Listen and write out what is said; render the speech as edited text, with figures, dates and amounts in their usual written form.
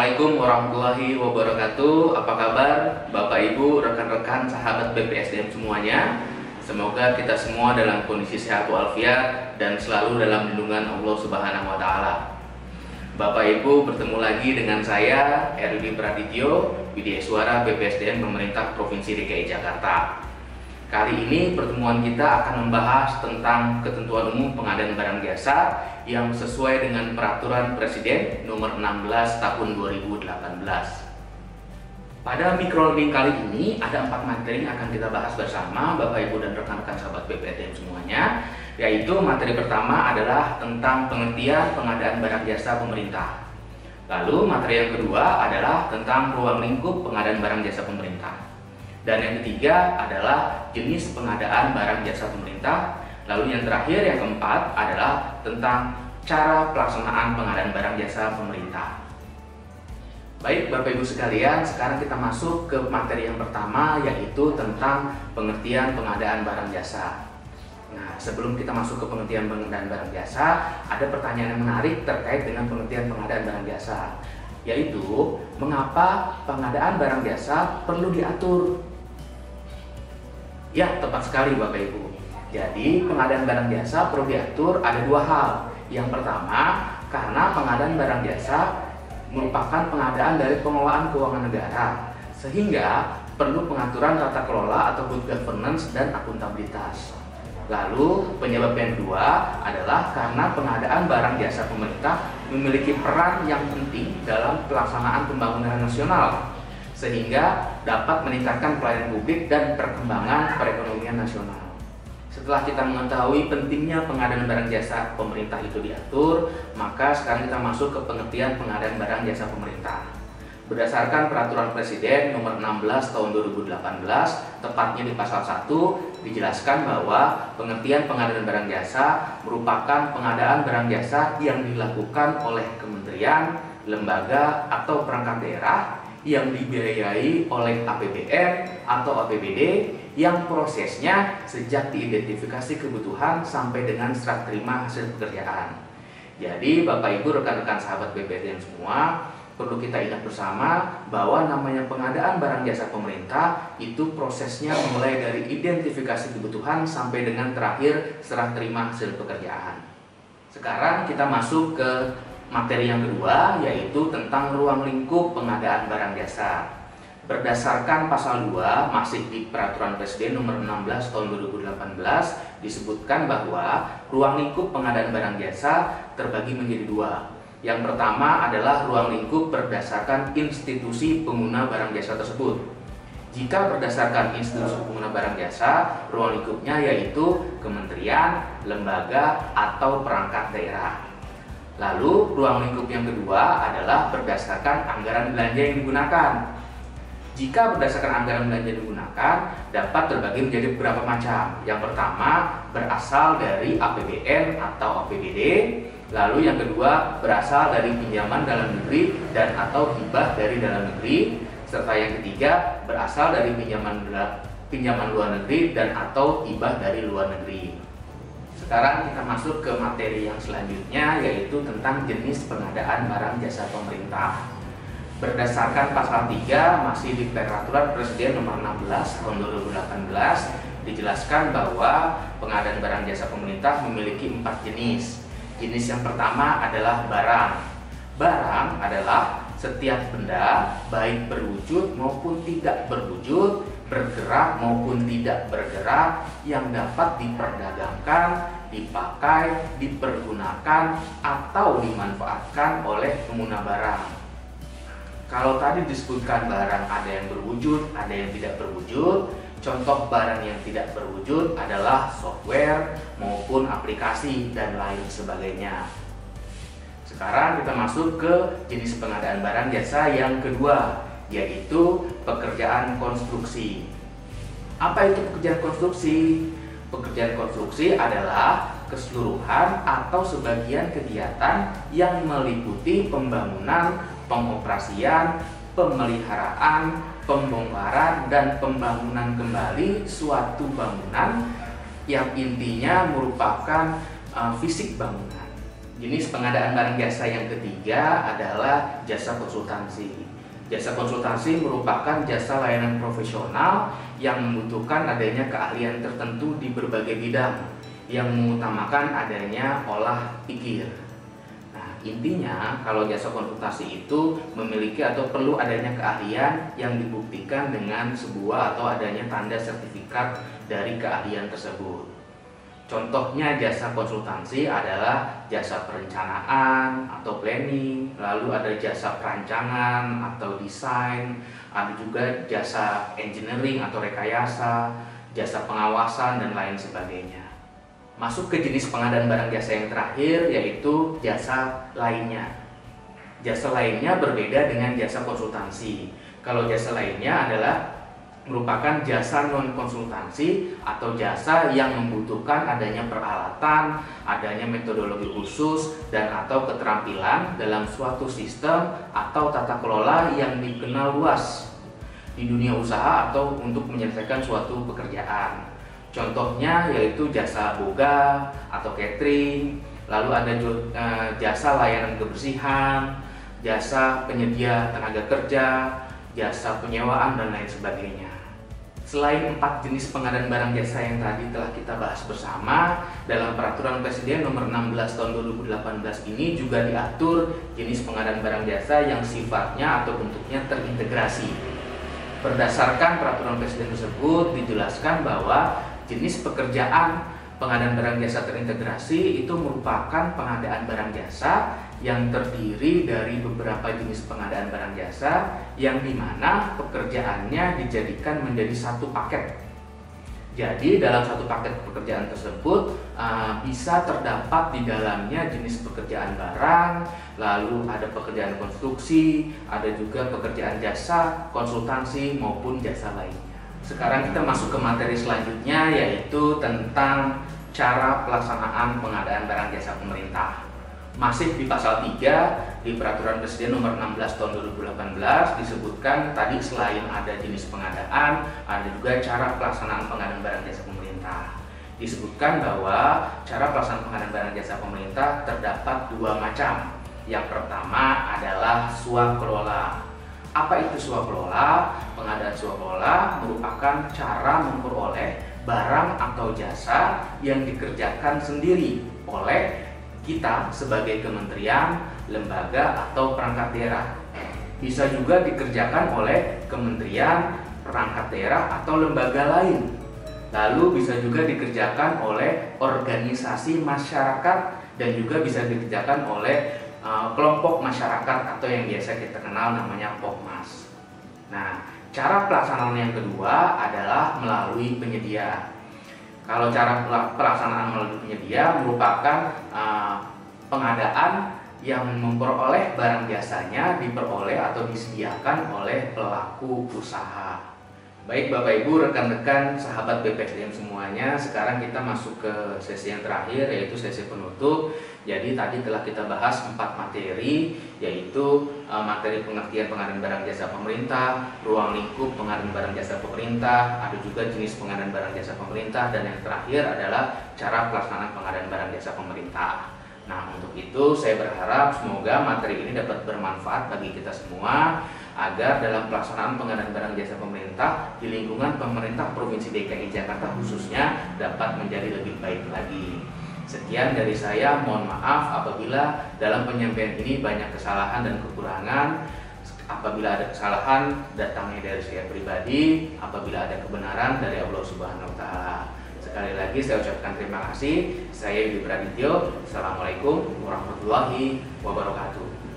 Assalamualaikum warahmatullahi wabarakatuh. Apa kabar Bapak Ibu, rekan-rekan, sahabat BPSDM semuanya? Semoga kita semua dalam kondisi sehat walafiat dan selalu dalam lindungan Allah Subhanahu wa taala. Bapak Ibu, bertemu lagi dengan saya Erwin Pradityo, Widya Suara BPSDM Pemerintah Provinsi DKI Jakarta. Kali ini pertemuan kita akan membahas tentang ketentuan umum pengadaan barang jasa yang sesuai dengan Peraturan Presiden Nomor 16 Tahun 2018. Pada microlearning kali ini ada 4 materi yang akan kita bahas bersama Bapak Ibu dan rekan-rekan sahabat BPSDM semuanya, yaitu materi pertama adalah tentang pengertian pengadaan barang jasa pemerintah. Lalu materi yang kedua adalah tentang ruang lingkup pengadaan barang jasa pemerintah. Dan yang ketiga adalah jenis pengadaan barang jasa pemerintah. Lalu yang terakhir, yang keempat adalah tentang cara pelaksanaan pengadaan barang jasa pemerintah. Baik Bapak Ibu sekalian, sekarang kita masuk ke materi yang pertama, yaitu tentang pengertian pengadaan barang jasa. Nah, sebelum kita masuk ke pengertian pengadaan barang jasa, ada pertanyaan yang menarik terkait dengan pengertian pengadaan barang jasa, yaitu mengapa pengadaan barang jasa perlu diatur? Ya, tepat sekali Bapak Ibu. Jadi pengadaan barang jasa perlu diatur ada 2 hal. Yang pertama, karena pengadaan barang jasa merupakan pengadaan dari pengelolaan keuangan negara, sehingga perlu pengaturan tata kelola atau good governance dan akuntabilitas. Lalu penyebab yang kedua adalah karena pengadaan barang jasa pemerintah memiliki peran yang penting dalam pelaksanaan pembangunan nasional, sehingga dapat meningkatkan pelayanan publik dan perkembangan perekonomian nasional. Setelah kita mengetahui pentingnya pengadaan barang jasa pemerintah itu diatur, maka sekarang kita masuk ke pengertian pengadaan barang jasa pemerintah. Berdasarkan Peraturan Presiden Nomor 16 Tahun 2018, tepatnya di pasal 1, dijelaskan bahwa pengertian pengadaan barang jasa merupakan pengadaan barang jasa yang dilakukan oleh kementerian, lembaga, atau perangkat daerah yang dibiayai oleh APBN atau APBD, yang prosesnya sejak diidentifikasi kebutuhan sampai dengan serah terima hasil pekerjaan. Jadi Bapak Ibu, rekan-rekan sahabat BPSDM semua, perlu kita ingat bersama bahwa namanya pengadaan barang jasa pemerintah itu prosesnya mulai dari identifikasi kebutuhan sampai dengan terakhir serah terima hasil pekerjaan. Sekarang kita masuk ke materi yang kedua, yaitu tentang ruang lingkup pengadaan barang jasa. Berdasarkan pasal 2 masih di Peraturan Presiden Nomor 16 Tahun 2018, disebutkan bahwa ruang lingkup pengadaan barang jasa terbagi menjadi 2. Yang pertama adalah ruang lingkup berdasarkan institusi pengguna barang jasa tersebut. Jika berdasarkan institusi pengguna barang jasa, ruang lingkupnya yaitu kementerian, lembaga, atau perangkat daerah. Lalu ruang lingkup yang kedua adalah berdasarkan anggaran belanja yang digunakan. Jika berdasarkan anggaran belanja yang digunakan, dapat terbagi menjadi beberapa macam. Yang pertama berasal dari APBN atau APBD. Lalu yang kedua berasal dari pinjaman dalam negeri dan atau hibah dari dalam negeri. Serta yang ketiga berasal dari pinjaman luar negeri dan atau hibah dari luar negeri. Sekarang kita masuk ke materi yang selanjutnya, yaitu tentang jenis pengadaan barang jasa pemerintah. Berdasarkan pasal 3 masih di Peraturan Presiden Nomor 16 Tahun 2018, dijelaskan bahwa pengadaan barang jasa pemerintah memiliki 4 jenis. Jenis yang pertama adalah barang. Barang adalah setiap benda, baik berwujud maupun tidak berwujud, bergerak maupun tidak bergerak, yang dapat diperdagangkan, dipakai, dipergunakan, atau dimanfaatkan oleh pengguna barang. Kalau tadi disebutkan barang ada yang berwujud, ada yang tidak berwujud. Contoh barang yang tidak berwujud adalah software maupun aplikasi dan lain sebagainya. Sekarang kita masuk ke jenis pengadaan barang jasa yang kedua, yaitu pekerjaan konstruksi. Apa itu pekerjaan konstruksi? Pekerjaan konstruksi adalah keseluruhan atau sebagian kegiatan yang meliputi pembangunan, pengoperasian, pemeliharaan, pembongkaran, dan pembangunan kembali suatu bangunan yang intinya merupakan fisik bangunan. Jenis pengadaan barang jasa yang ketiga adalah jasa konsultansi. Jasa konsultansi merupakan jasa layanan profesional yang membutuhkan adanya keahlian tertentu di berbagai bidang yang mengutamakan adanya olah pikir. Nah, intinya kalau jasa konsultasi itu memiliki atau perlu adanya keahlian yang dibuktikan dengan sebuah atau adanya tanda sertifikat dari keahlian tersebut. Contohnya jasa konsultansi adalah jasa perencanaan atau planning, lalu ada jasa perancangan atau desain, ada juga jasa engineering atau rekayasa, jasa pengawasan, dan lain sebagainya. Masuk ke jenis pengadaan barang jasa yang terakhir, yaitu jasa lainnya. Jasa lainnya berbeda dengan jasa konsultansi. Kalau jasa lainnya adalah merupakan jasa non-konsultansi atau jasa yang membutuhkan adanya peralatan, adanya metodologi khusus, dan atau keterampilan dalam suatu sistem atau tata kelola yang dikenal luas di dunia usaha atau untuk menyelesaikan suatu pekerjaan. Contohnya yaitu jasa boga atau catering, lalu ada jasa layanan kebersihan, jasa penyedia tenaga kerja, jasa penyewaan, dan lain sebagainya. Selain 4 jenis pengadaan barang jasa yang tadi telah kita bahas bersama, dalam Peraturan Presiden Nomor 16 Tahun 2018 ini juga diatur jenis pengadaan barang jasa yang sifatnya atau bentuknya terintegrasi. Berdasarkan Peraturan Presiden tersebut dijelaskan bahwa jenis pekerjaan pengadaan barang jasa terintegrasi itu merupakan pengadaan barang jasa yang terdiri dari beberapa jenis pengadaan barang jasa yang dimana pekerjaannya dijadikan menjadi satu paket. Jadi dalam satu paket pekerjaan tersebut bisa terdapat di dalamnya jenis pekerjaan barang, lalu ada pekerjaan konstruksi, ada juga pekerjaan jasa, konsultansi maupun jasa lainnya. Sekarang kita masuk ke materi selanjutnya, yaitu tentang cara pelaksanaan pengadaan barang jasa pemerintah. Masih di pasal 3 di Peraturan Presiden Nomor 16 Tahun 2018 disebutkan tadi selain ada jenis pengadaan, ada juga cara pelaksanaan pengadaan barang jasa pemerintah. Disebutkan bahwa cara pelaksanaan pengadaan barang jasa pemerintah terdapat 2 macam. Yang pertama adalah swakelola. Apa itu swakelola? Pengadaan swakelola merupakan cara memperoleh barang atau jasa yang dikerjakan sendiri oleh kita sebagai kementerian, lembaga, atau perangkat daerah. Bisa juga dikerjakan oleh kementerian, perangkat daerah, atau lembaga lain. Lalu bisa juga dikerjakan oleh organisasi masyarakat dan juga bisa dikerjakan oleh kelompok masyarakat atau yang biasa kita kenal namanya Pokmas. Nah, cara pelaksanaan yang kedua adalah melalui penyedia. Kalau cara pelaksanaan melalui penyedia merupakan pengadaan yang memperoleh barang jasanya diperoleh atau disediakan oleh pelaku usaha. Baik Bapak Ibu, rekan-rekan, sahabat BPSDM semuanya, sekarang kita masuk ke sesi yang terakhir, yaitu sesi penutup. Jadi tadi telah kita bahas 4 materi, yaitu materi pengertian pengadaan barang jasa pemerintah, ruang lingkup pengadaan barang jasa pemerintah, ada juga jenis pengadaan barang jasa pemerintah, dan yang terakhir adalah cara pelaksanaan pengadaan barang jasa pemerintah. Nah, untuk itu saya berharap semoga materi ini dapat bermanfaat bagi kita semua, agar dalam pelaksanaan pengadaan barang jasa pemerintah di lingkungan pemerintah Provinsi DKI Jakarta khususnya dapat menjadi lebih baik lagi. Sekian dari saya, mohon maaf apabila dalam penyampaian ini banyak kesalahan dan kekurangan. Apabila ada kesalahan, datangnya dari saya pribadi. Apabila ada kebenaran, dari Allah Subhanahu wa Ta'ala. Sekali lagi saya ucapkan terima kasih. Saya Yudi Pradityo. Assalamualaikum warahmatullahi wabarakatuh.